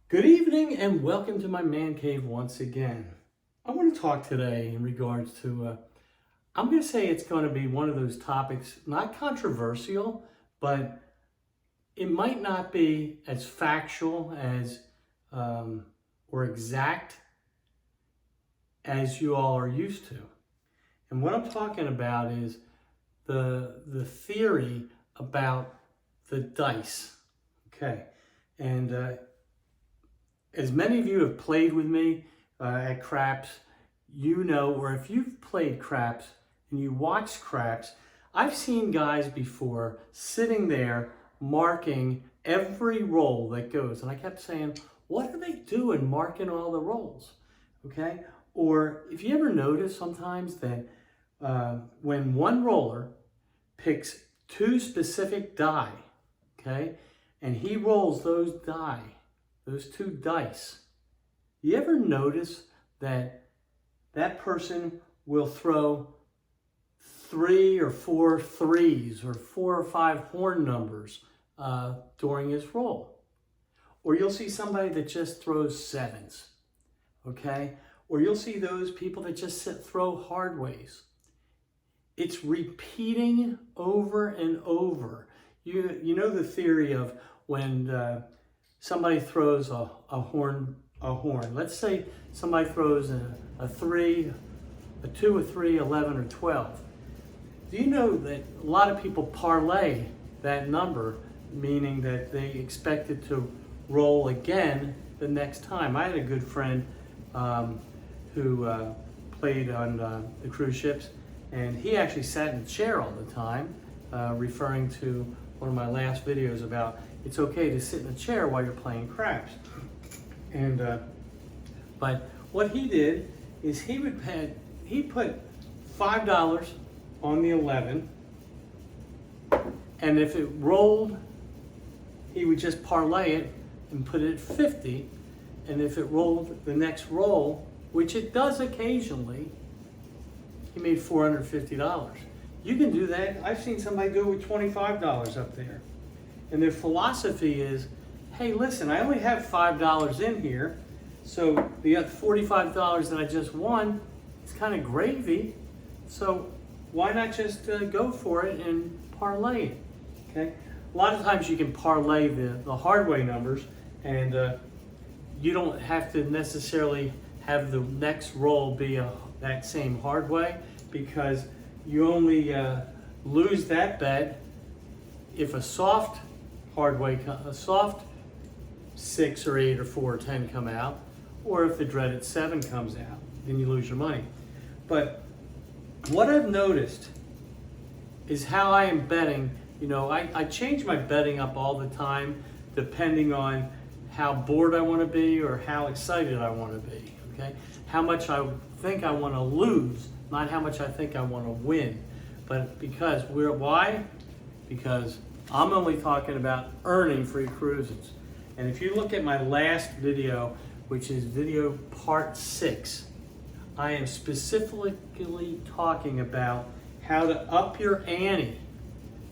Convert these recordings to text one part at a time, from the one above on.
Good evening and welcome to my man cave once again. I want to talk today in regards to, I'm going to say it's going to be one of those topics, not controversial, but it might not be as factual as or exact as you all are used to. And what I'm talking about is the theory about the dice. Okay, and as many of you have played with me at CRAPS, you know, or if you've played CRAPS and you watch CRAPS, I've seen guys before sitting there marking every roll that goes. And I kept saying, what are they doing marking all the rolls? Okay? Or if you ever notice sometimes that when one roller picks two specific die, okay, and he rolls those die, those two dice, you ever notice that that person will throw 3 or 4 threes or 4 or 5 horn numbers during his roll? Or you'll see somebody that just throws sevens, okay? Or you'll see those people that just throw hard ways. It's repeating over and over. You know the theory of when somebody throws a horn. Let's say somebody throws a 3, a 2, a 3, 11, or 12. Do you know that a lot of people parlay that number, meaning that they expect it to roll again the next time? I had a good friend who played on the cruise ships, and he actually sat in a chair all the time, referring to one of my last videos about it's okay to sit in a chair while you're playing craps. And but what he did is he put $5 on the 11, and if it rolled, he would just parlay it and put it at 50. And if it rolled the next roll, which it does occasionally, he made $450. You can do that. I've seen somebody do it with $25 up there. And their philosophy is, hey, listen, I only have $5 in here, so the $45 that I just won is kind of gravy, so why not just go for it and parlay it, okay? A lot of times you can parlay the hard way numbers, and you don't have to necessarily have the next roll be that same hard way, because you only lose that bet if a soft hard way, a soft 6 or 8 or 4 or 10 come out, or if the dreaded 7 comes out, then you lose your money. But what I've noticed is how I am betting. You know, I change my betting up all the time depending on how bored I want to be or how excited I want to be, okay? How much I think I want to lose, not how much I think I want to win. But because why? Because I'm only talking about earning free cruises. And if you look at my last video, which is video part 6, I am specifically talking about how to up your ante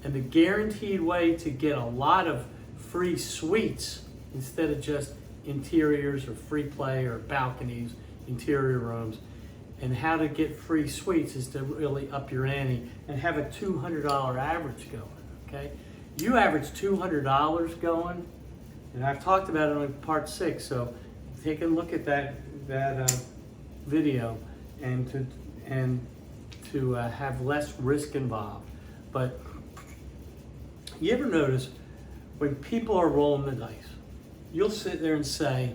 and the guaranteed way to get a lot of free suites instead of just interiors or free play or balconies, interior rooms. And how to get free suites is to really up your ante and have a $200 average going, okay? You average $200 going, and I've talked about it on part 6, so take a look at that video and to have less risk involved. But you ever notice when people are rolling the dice, you'll sit there and say,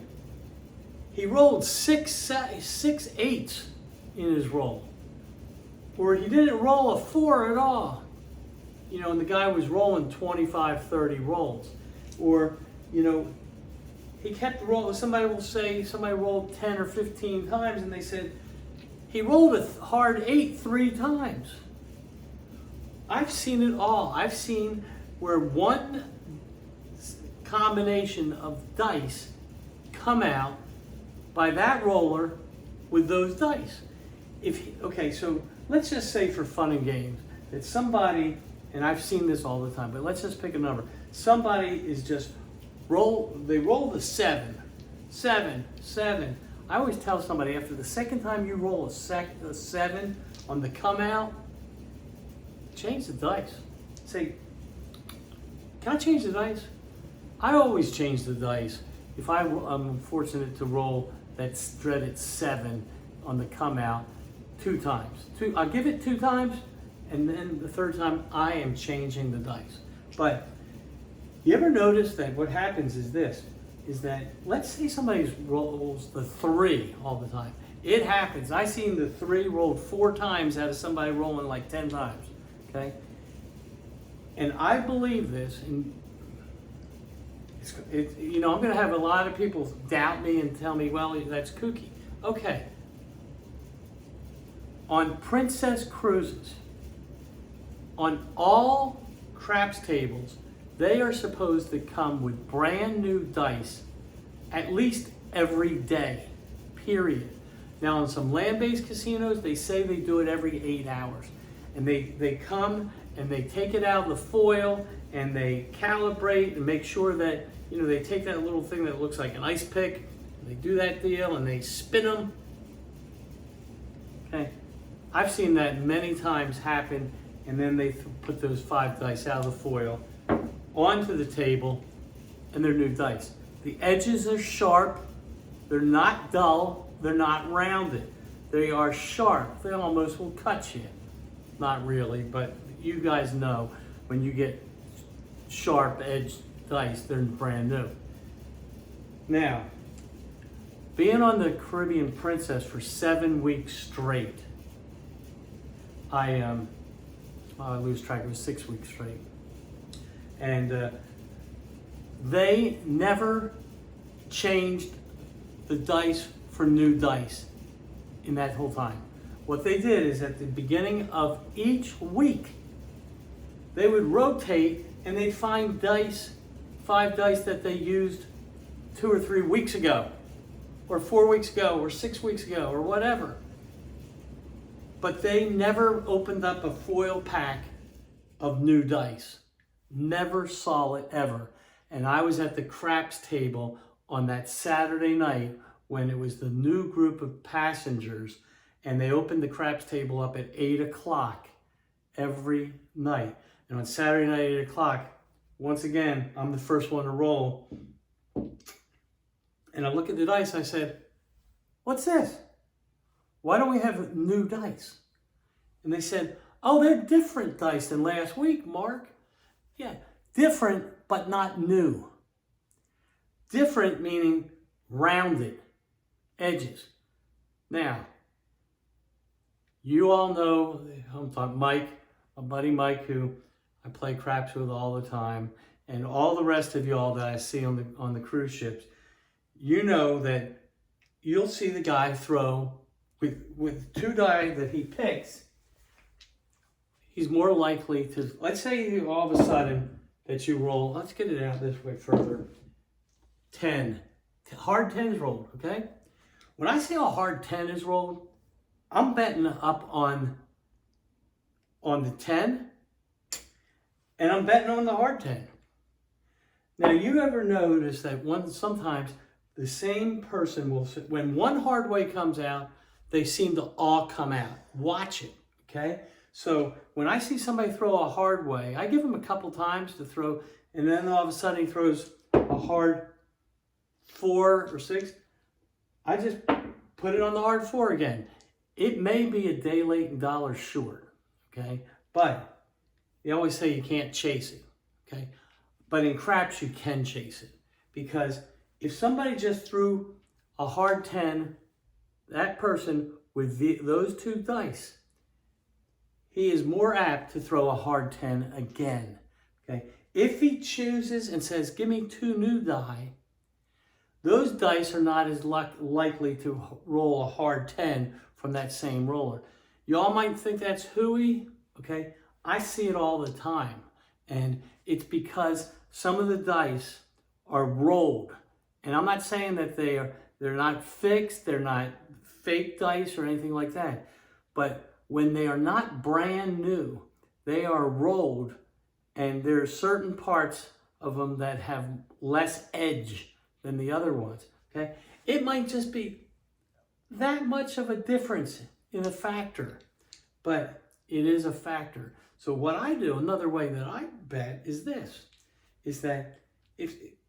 he rolled 6 8s in his roll, or he didn't roll a 4 at all. You know, and the guy was rolling 25, 30 rolls. Or, you know, he kept rolling. Somebody will say somebody rolled 10 or 15 times, and they said, he rolled a hard 8 3 times. I've seen it all. I've seen where one combination of dice come out by that roller with those dice. Okay, so let's just say for fun and games that somebody, and I've seen this all the time, but let's just pick a number. Somebody is just they roll the 7 7, 7. I always tell somebody after the second time you roll a 7 on the come out, change the dice. Say, can I change the dice? I always change the dice if I'm fortunate to roll that dreaded 7 on the come out 2 times. I'll give it 2 times, and then the third time I am changing the dice. But you ever notice that what happens is this, is that let's say somebody rolls the 3 all the time. It happens. I seen the 3 rolled 4 times out of somebody rolling like 10 times, okay? And I believe this, and you know, I'm going to have a lot of people doubt me and tell me, well, that's kooky. Okay. On Princess Cruises, on all craps tables, they are supposed to come with brand new dice at least every day, period. Now, on some land-based casinos, they say they do it every 8 hours. And they come and they take it out of the foil and they calibrate and make sure that, you know, they take that little thing that looks like an ice pick, and they do that deal and they spin them. Okay, I've seen that many times happen, and then they put those 5 dice out of the foil onto the table, and they're new dice. The edges are sharp, they're not dull, they're not rounded. They are sharp, they almost will cut you. Not really, but you guys know when you get sharp edged dice, they're brand new. Now, being on the Caribbean Princess for 7 weeks straight, I lose track, it was 6 weeks straight. And they never changed the dice for new dice in that whole time. What they did is at the beginning of each week, they would rotate and they'd find dice, 5 dice that they used 2 or 3 weeks ago, or 4 weeks ago, or 6 weeks ago, or whatever. But they never opened up a foil pack of new dice. Never saw it ever. And I was at the craps table on that Saturday night when it was the new group of passengers, and they opened the craps table up at 8 o'clock every night. And on Saturday night, 8 o'clock, once again, I'm the first one to roll. And I look at the dice, I said, what's this? Why don't we have new dice? And they said, oh, they're different dice than last week, Mark. Yeah, different, but not new. Different meaning rounded edges. Now, you all know, I'm talking Mike, my buddy Mike, who I play craps with all the time, and all the rest of y'all that I see on the cruise ships. You know that you'll see the guy throw with 2 die that he picks. He's more likely to, let's say all of a sudden that you roll, let's get it out this way further, 10. Hard 10 is rolled, okay? When I say a hard 10 is rolled, I'm betting up on the 10, and I'm betting on the hard 10. Now, you ever notice that sometimes the same person will, when one hard way comes out, they seem to all come out. Watch it, okay? So when I see somebody throw a hard way, I give him a couple times to throw, and then all of a sudden he throws a hard 4 or 6. I just put it on the hard 4 again. It may be a day late and $1 short, okay? But they always say you can't chase it, okay? But in craps, you can chase it. Because if somebody just threw a hard 10, that person with those 2 dice, he is more apt to throw a hard 10 again, okay? If he chooses and says, give me 2 new die, those dice are not as likely to roll a hard 10 from that same roller. Y'all might think that's hooey, okay? I see it all the time. And it's because some of the dice are rolled. And I'm not saying that they're not fixed, they're not fake dice or anything like that. But when they are not brand new, they are rolled, and there are certain parts of them that have less edge than the other ones. okay? It might just be that much of a difference in a factor, but it is a factor. So what I do, another way that I bet is this, is that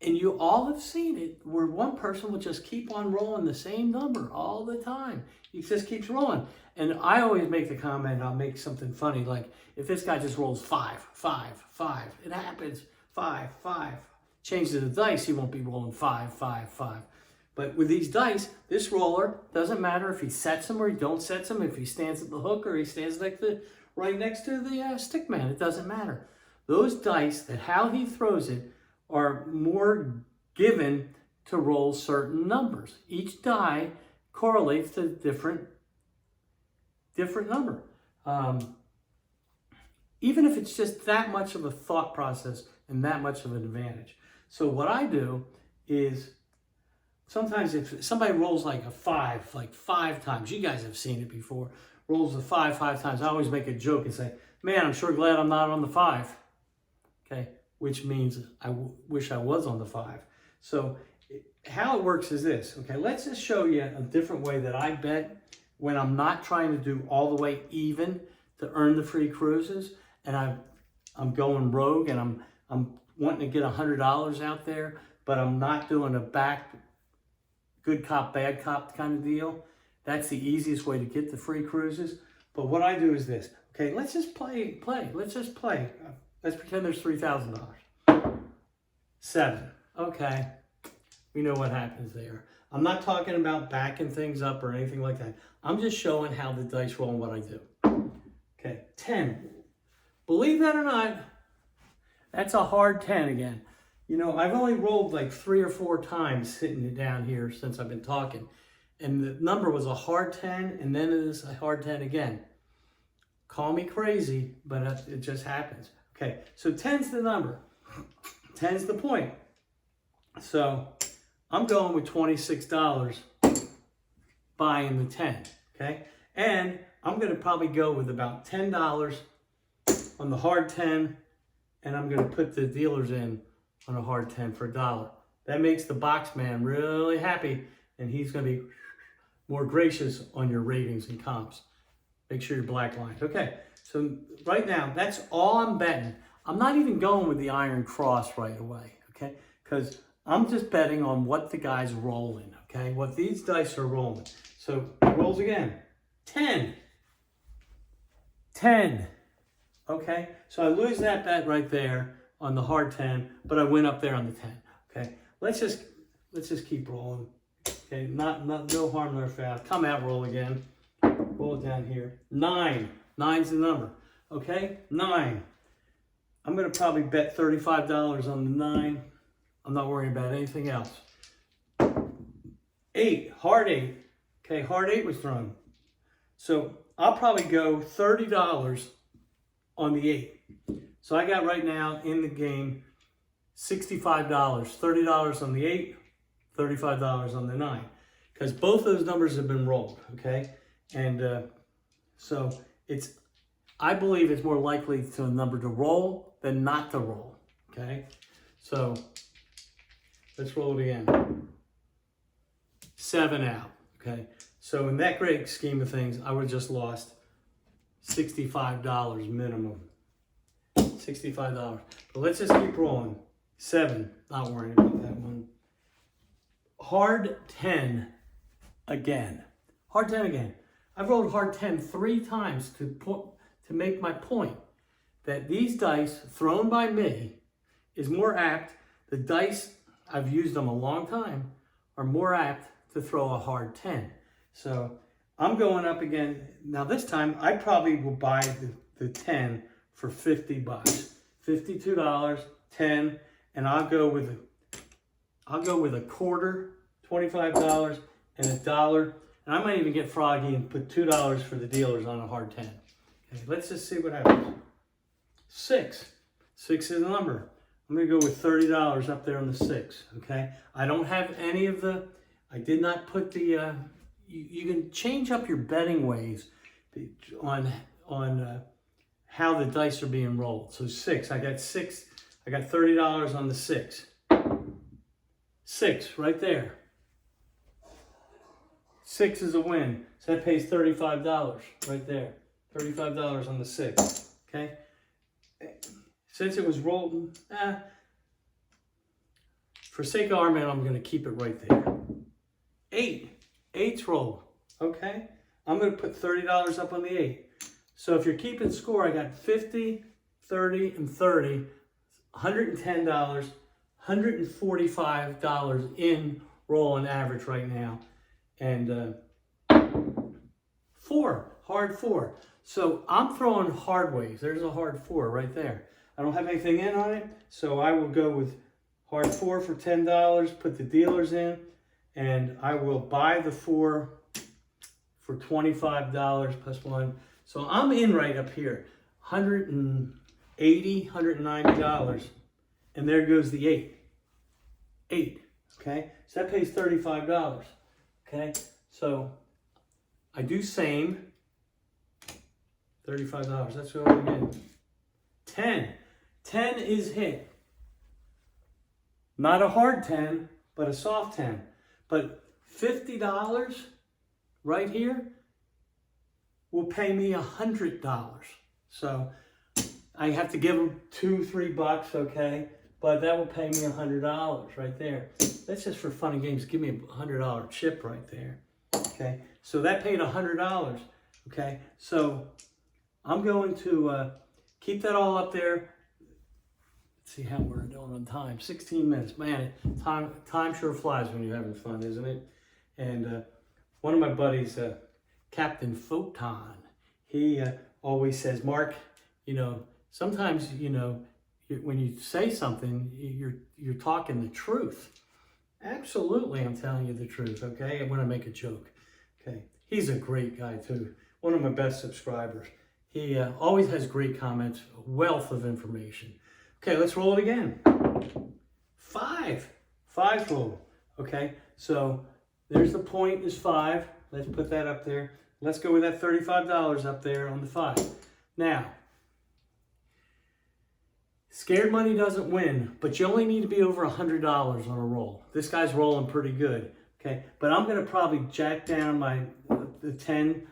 and you all have seen it, where one person will just keep on rolling the same number all the time. He just keeps rolling. And I always make the comment, I'll make something funny, like if this guy just rolls 5, 5, 5, it happens, 5, 5. Change to the dice, he won't be rolling 5, 5, 5. But with these dice, this roller, doesn't matter if he sets them or he don't set them, if he stands at the hook or he stands right next to the stick man, it doesn't matter. Those dice, that how he throws it, are more given to roll certain numbers. Each die correlates to a different number. Even if it's just that much of a thought process and that much of an advantage. So what I do is, sometimes if somebody rolls like a 5, like 5 times, you guys have seen it before, rolls a 5 times, I always make a joke and say, man, I'm sure glad I'm not on the 5. Okay, which means I wish I was on the 5. So how it works is this. Okay, let's just show you a different way that I bet when I'm not trying to do all the way even to earn the free cruises, and I'm going rogue and I'm wanting to get $100 out there, but I'm not doing a back good cop, bad cop kind of deal. That's the easiest way to get the free cruises. But what I do is this. Okay, let's just play. Let's just play. Let's pretend there's $3,000. 7. Okay, we know what happens there. I'm not talking about backing things up or anything like that. I'm just showing how the dice roll and what I do. Okay, 10. Believe that or not, that's a hard 10 again. You know, I've only rolled like 3 or 4 times sitting it down here since I've been talking. And the number was a hard 10, and then it is a hard 10 again. Call me crazy, but it just happens. Okay, so 10's the number. 10's the point. So I'm going with $26 buying the 10, okay? And I'm going to probably go with about $10 on the hard 10, and I'm going to put the dealers in on a hard 10 for $1. That makes the box man really happy, and he's going to be more gracious on your ratings and comps. Make sure you're black lines. Okay, so right now, that's all I'm betting. I'm not even going with the iron cross right away, okay? Because I'm just betting on what the guy's rolling, okay? What these dice are rolling. So rolls again. 10. 10. Okay, so I lose that bet right there on the hard 10, but I win up there on the 10. Okay, let's just keep rolling. Okay, no harm, no foul. Come out, roll again. Roll it down here. 9. 9's the number. Okay, 9. I'm gonna probably bet $35 on the 9. I'm not worrying about anything else. 8, hard 8. Okay, hard 8 was thrown. So I'll probably go $30 on the 8. So I got right now in the game $65. $30 on the 8, $35 on the 9. Because both those numbers have been rolled, okay? And so I believe it's more likely to a number to roll than not to roll, okay? So let's roll it again. 7 out, okay? So in that great scheme of things, I would have just lost $65 minimum. $65. But let's just keep rolling. 7, not worrying about that one. Hard 10 again. Hard 10 again. I've rolled hard 10 3 times to make my point that these dice thrown by me is more apt. The dice, I've used them a long time, are more apt to throw a hard 10. So I'm going up again. Now this time I probably will buy the 10 for $50. $52, 10, and I'll go with a quarter, $25, and $1. And I might even get froggy and put $2 for the dealers on a hard 10. Okay, let's just see what happens. 6. 6 is the number. I'm going to go with $30 up there on the 6. Okay. I don't have any of the. I did not put the. You can change up your betting ways on how the dice are being rolled. So 6. I got 6. I got $30 on the 6. 6 right there. 6 is a win. So that pays $35 right there. $35 on the 6, okay? Since it was rolled, for sake of argument, I'm gonna keep it right there. 8's rolled, okay? I'm gonna put $30 up on the 8. So if you're keeping score, I got 50, 30, and 30, $110, $145 in roll on average right now. And 4, hard 4. So I'm throwing hard ways. There's a hard 4 right there. I don't have anything in on it, so I will go with hard 4 for $10, put the dealers in, and I will buy the 4 for $25 plus 1. So I'm in right up here, $180, $190, and there goes the 8. 8, okay? So that pays $35, okay? So I do same, $35, that's what we get. 10, 10 is hit. Not a hard 10, but a soft 10. But $50 right here will pay me $100. So I have to give them $2-3, okay? But that will pay me $100 right there. That's just for fun and games. Give me a $100 chip right there, okay? So that paid $100, okay? So I'm going to keep that all up there. Let's see how we're doing on time. 16 minutes, man. Time sure flies when you're having fun, isn't it? And one of my buddies, Captain Photon, he always says, Mark, you know, sometimes, you know, when you say something, you're talking the truth. Absolutely, I'm telling you the truth, okay? When I make a joke, okay? He's a great guy, too. One of my best subscribers. He always has great comments, wealth of information. Okay, let's roll it again. 5. 5's roll, okay? So there's the point is 5. Let's put that up there. Let's go with that $35 up there on the 5. Now, scared money doesn't win, but you only need to be over $100 on a roll. This guy's rolling pretty good, okay? But I'm gonna probably jack down the 10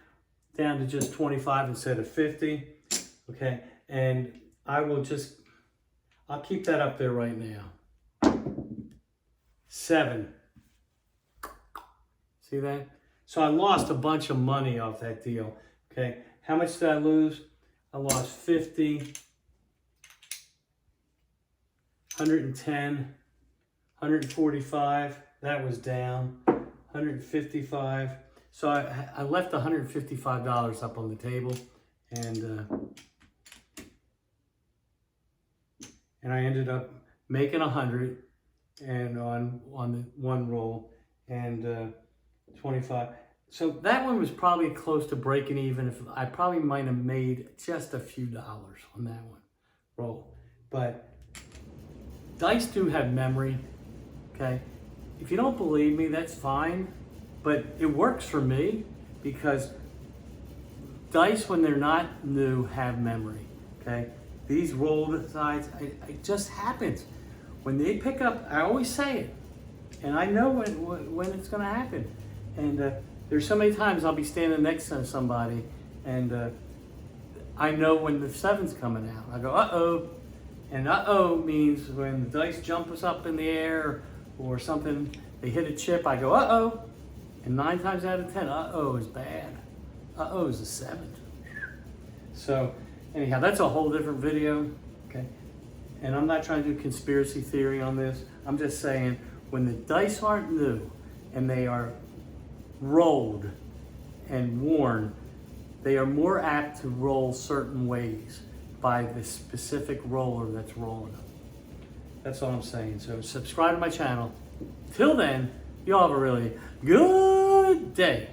down to just 25 instead of 50, okay? And I'll keep that up there right now. 7. See that? So I lost a bunch of money off that deal, okay? How much did I lose? I lost 50, 110, 145, that was down, 155. So I left $155 up on the table, and I ended up making 100 and on the one roll, and 25. So that one was probably close to breaking even. If I probably might have made just a few dollars on that one roll. But dice do have memory, okay? If you don't believe me, that's fine. But it works for me because dice, when they're not new, have memory, okay? These rolled sides, it just happens. When they pick up, I always say it, and I know when it's gonna happen. And there's so many times I'll be standing next to somebody, and I know when the 7's coming out. I go, uh-oh. And uh-oh means when the dice jump us up in the air or something, they hit a chip, I go, uh-oh. And 9 times out of 10, uh-oh is bad. Uh-oh is a 7. So anyhow, that's a whole different video, okay? And I'm not trying to do conspiracy theory on this. I'm just saying, when the dice aren't new and they are rolled and worn, they are more apt to roll certain ways by the specific roller that's rolling them. That's all I'm saying. So subscribe to my channel. Till then, you all have a really good day.